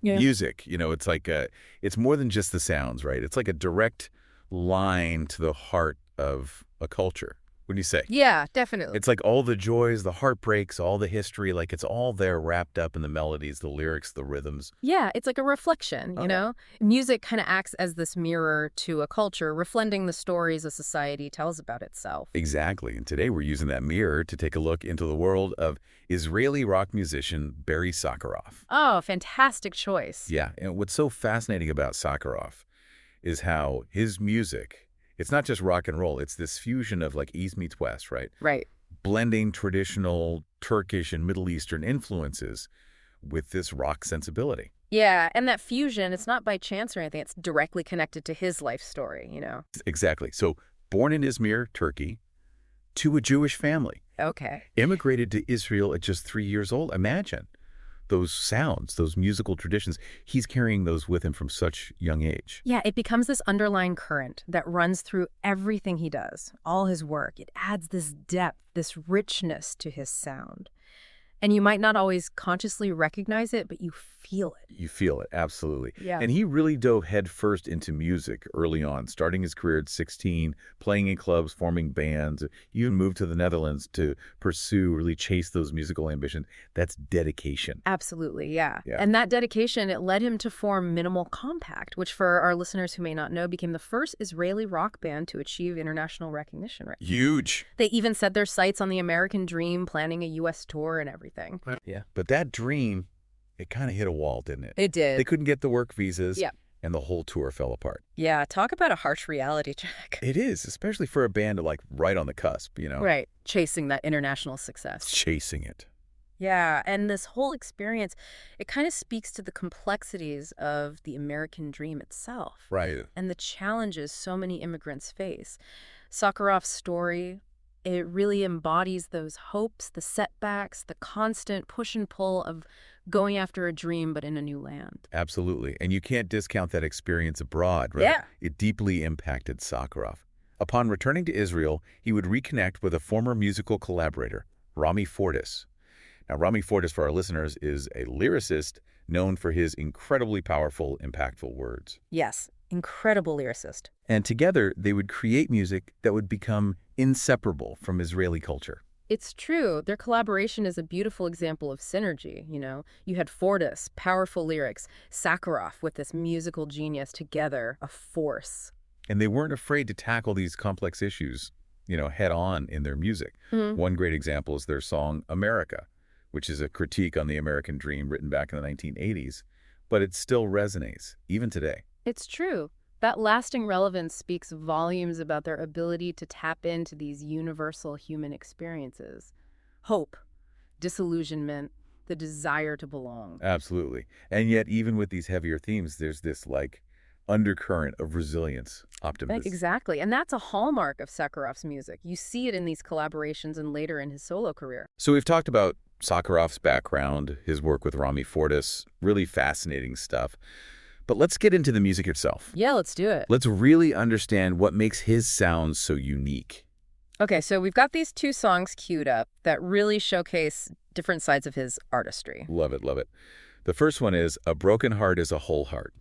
Yeah. music, it's like it's more than just the sounds, right? It's like a direct line to the heart of a culture. What do you say? Yeah, definitely. It's like all the joys, the heartbreaks, all the history, like it's all there wrapped up in the melodies, the lyrics, the rhythms. Yeah, it's like a reflection, Oh, you yeah. know? Music kind of acts as this mirror to a culture, reflecting the stories a society tells about itself. Exactly. And today we're using that mirror to take a look into the world of Israeli rock musician Barry Sakharof. Oh, fantastic choice. Yeah, and what's so fascinating about Sakharof is how his music, it's not just rock and roll, it's this fusion of like East meets West, right? Right. Blending traditional Turkish and Middle Eastern influences with this rock sensibility. Yeah, and that fusion, it's not by chance or anything. It's directly connected to his life story, you know? Exactly. So, born in Izmir, Turkey, to a Jewish family, Okay. immigrated to Israel at just 3 years old. Imagine those sounds, those musical traditions. He's carrying those with him from such young age. Yeah, it becomes this underlying current that runs through everything he does, all his work. It adds this depth, this richness to his sound. And you might not always consciously recognize it, but you feel it. You feel it, absolutely. Yeah. And he really dove headfirst into music early on, starting his career at 16, playing in clubs, forming bands. He even moved to the Netherlands to pursue, really chase those musical ambitions. That's dedication. Absolutely, yeah. Yeah. And that dedication, it led him to form Minimal Compact, which for our listeners who may not know, became the first Israeli rock band to achieve international recognition. Right? Huge. They even set their sights on the American dream, planning a U.S. tour and everything. Yeah. But that dream, it kind of hit a wall, didn't it? It did. They couldn't get the work visas. Yeah. And the whole tour fell apart. Yeah, talk about a harsh reality check. It is, especially for a band like right on the cusp, Right, chasing that international success. chasing it. Yeah, and this whole experience, it kind of speaks to the complexities of the American dream itself. Right. And the challenges so many immigrants face. Sakharov's story, it really embodies those hopes, the setbacks, the constant push and pull of going after a dream but in a new land. Absolutely. And you can't discount that experience abroad, right? Yeah. It deeply impacted Sakharov. Upon returning to Israel, he would reconnect with a former musical collaborator, Rami Fortis. Now, Rami Fortis, for our listeners, is a lyricist known for his incredibly powerful, impactful words. Yes, incredible lyricist. And together, they would create music that would become inseparable from Israeli culture. It's true. Their collaboration is a beautiful example of synergy, you know. You had Fortis, powerful lyrics, Sakharov with this musical genius together, a force. And they weren't afraid to tackle these complex issues, head on in their music. One great example is their song America, which is a critique on the American dream written back in the 1980s, but it still resonates, even today. It's true. That lasting relevance speaks volumes about their ability to tap into these universal human experiences. Hope, disillusionment, the desire to belong. Absolutely. And yet, even with these heavier themes, there's this, undercurrent of resilience, optimism. Exactly. And that's a hallmark of Sakharov's music. You see it in these collaborations and later in his solo career. So we've talked about Sakharov's background, his work with Rami Fortis, really fascinating stuff. But let's get into the music itself. Yeah, let's do it. Let's really understand what makes his sound so unique. Okay, so we've got these two songs queued up that really showcase different sides of his artistry. Love it, love it. The first one is A Broken Heart is a Whole Heart.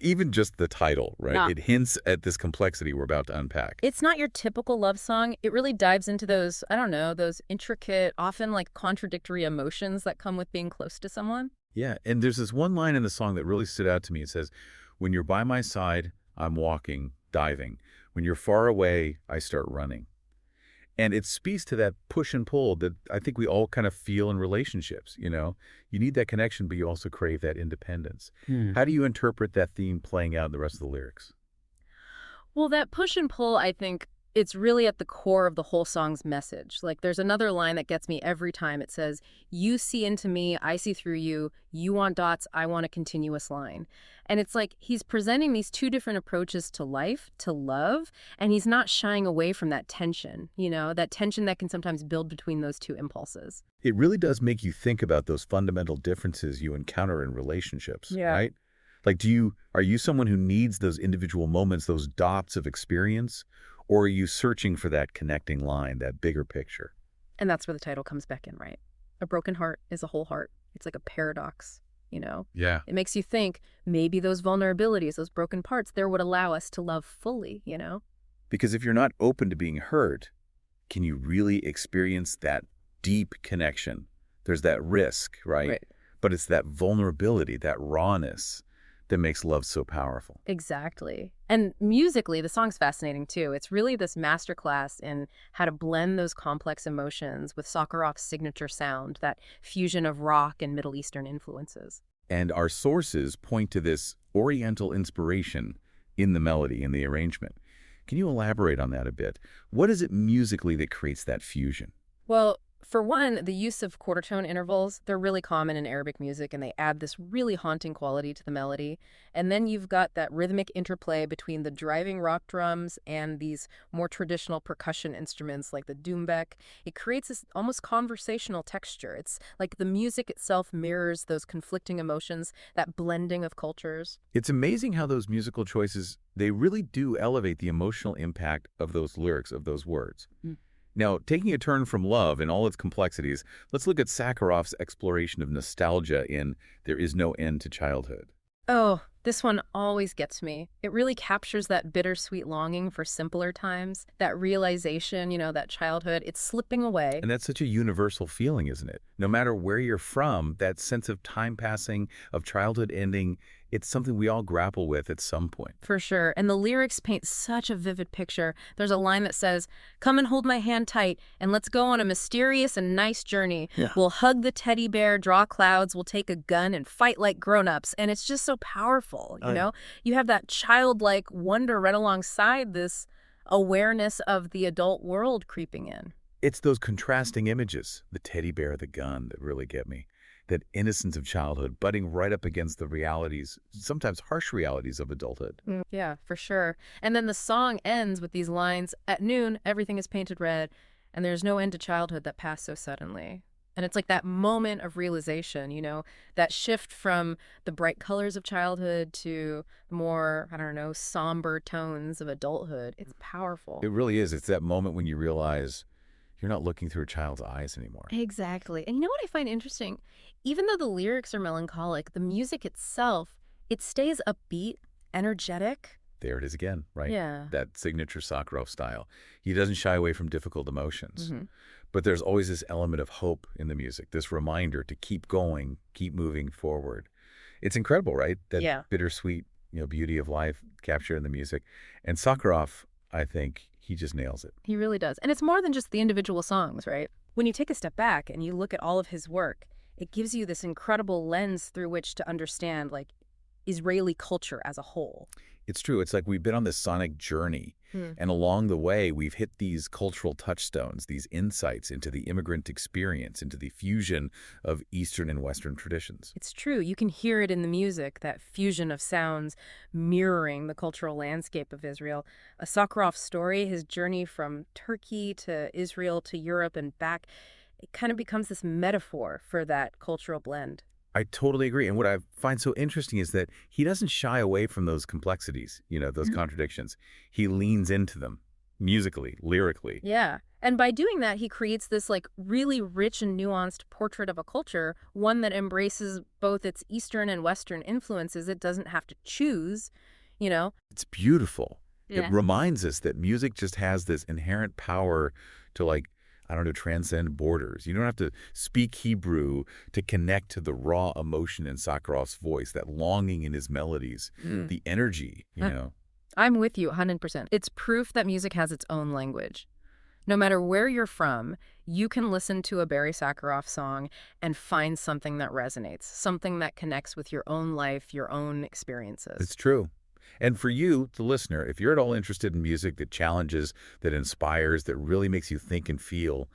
Even just the title, right? Yeah. It hints at this complexity we're about to unpack. It's not your typical love song. It really dives into those, those intricate, often contradictory emotions that come with being close to someone. Yeah, and there's this one line in the song that really stood out to me. It says, when you're by my side, I'm walking, diving. When you're far away, I start running. And it speaks to that push and pull that I think we all kind of feel in relationships, You need that connection, but you also crave that independence. How do you interpret that theme playing out in the rest of the lyrics? Well, that push and pull, I think, it's really at the core of the whole song's message. There's another line that gets me every time. It says, you see into me, I see through you. You want dots, I want a continuous line. And it's like he's presenting these two different approaches to life, to love, and he's not shying away from that tension, that tension that can sometimes build between those two impulses. It really does make you think about those fundamental differences you encounter in relationships, right? Are you someone who needs those individual moments, those dots of experience? Or are you searching for that connecting line, that bigger picture? And that's where the title comes back in, right? A broken heart is a whole heart. It's like a paradox, that. Yeah. It makes you think maybe those vulnerabilities, those broken parts, they're what allow us to love fully. Because if you're not open to being hurt, can you really experience that deep connection? There's that risk, right? Right. But it's that vulnerability, that rawness that makes love so powerful. Exactly. And musically, the song's fascinating too. It's really this masterclass in how to blend those complex emotions with Sakharof's signature sound, that fusion of rock and Middle Eastern influences. And our sources point to this oriental inspiration in the melody, in the arrangement. Can you elaborate on that a bit? What is it musically that creates that fusion? Well, for one, the use of quarter tone intervals, they're really common in Arabic music and they add this really haunting quality to the melody. And then you've got that rhythmic interplay between the driving rock drums and these more traditional percussion instruments like the doumbek. It creates this almost conversational texture. It's like the music itself mirrors those conflicting emotions, that blending of cultures. It's amazing how those musical choices, they really do elevate the emotional impact of those lyrics, of those words. Now, taking a turn from love and all its complexities, let's look at Sakharof's exploration of nostalgia in There Is No End to Childhood. Oh, this one always gets me. It really captures that bittersweet longing for simpler times, that realization, that childhood, it's slipping away. And that's such a universal feeling, isn't it? No matter where you're from, that sense of time passing, of childhood ending, it's something we all grapple with at some point. For sure. And the lyrics paint such a vivid picture. There's a line that says, "Come and hold my hand tight, and let's go on a mysterious and nice journey. Yeah. We'll hug the teddy bear, draw clouds, we'll take a gun and fight like grown-ups." And it's just so powerful, Oh, you yeah. know? You have that childlike wonder right alongside this awareness of the adult world creeping in. It's those contrasting images, the teddy bear, the gun, that really get me. That innocence of childhood butting right up against the realities, sometimes harsh realities of adulthood. Yeah, for sure. And then the song ends with these lines, "At noon, everything is painted red, and there's no end to childhood that passed so suddenly." And it's like that moment of realization, that shift from the bright colors of childhood to the more, I don't know, somber tones of adulthood. It's powerful. It really is. It's that moment when you realize you're not looking through a child's eyes anymore. Exactly. And you know what I find interesting? Even though the lyrics are melancholic, the music itself, it stays upbeat, energetic. There it is again, right? Yeah. That signature Sakharov style. He doesn't shy away from difficult emotions. Mhm. But there's always this element of hope in the music, this reminder to keep going, keep moving forward. It's incredible, right? That Yeah. bittersweet, beauty of life captured in the music. And Sakharov, I think, he just nails it. He really does. And it's more than just the individual songs, right? When you take a step back and you look at all of his work, it gives you this incredible lens through which to understand, like, Israeli culture as a whole. It's true. It's like we've been on this sonic journey. And along the way, we've hit these cultural touchstones, these insights into the immigrant experience, into the fusion of Eastern and Western traditions. It's true. You can hear it in the music, that fusion of sounds mirroring the cultural landscape of Israel. A Sakharov's story, his journey from Turkey to Israel to Europe and back, it kind of becomes this metaphor for that cultural blend. I totally agree. And what I find so interesting is that he doesn't shy away from those complexities, those contradictions. He leans into them musically, lyrically. Yeah. And by doing that, he creates this like really rich and nuanced portrait of a culture, one that embraces both its Eastern and Western influences. It doesn't have to choose. It's beautiful. Yeah. It reminds us that music just has this inherent power to, like, I don't know, transcend borders. You don't have to speak Hebrew to connect to the raw emotion in Sakharov's voice, that longing in his melodies, the energy. I'm with you 100%. It's proof that music has its own language. No matter where you're from, you can listen to a Barry Sakharof song and find something that resonates, something that connects with your own life, your own experiences. It's true. And for you, the listener, if you're at all interested in music that challenges, that inspires, that really makes you think and feel,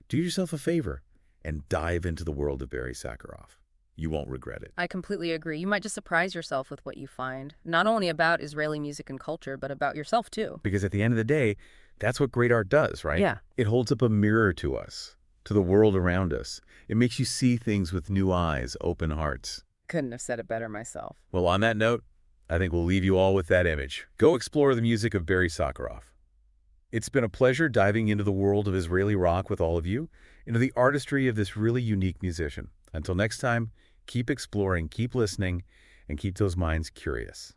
do yourself a favor and dive into the world of Barry Sakharov. You won't regret it. I completely agree. You might just surprise yourself with what you find, not only about Israeli music and culture, but about yourself too. Because at the end of the day, that's what great art does, right? Yeah. It holds up a mirror to us, to the world around us. It makes you see things with new eyes, open hearts. Couldn't have said it better myself. Well, on that note, I think we'll leave you all with that image. Go explore the music of Barry Sakharov. It's been a pleasure diving into the world of Israeli rock with all of you, into the artistry of this really unique musician. Until next time, Keep exploring, keep listening, and keep those minds curious.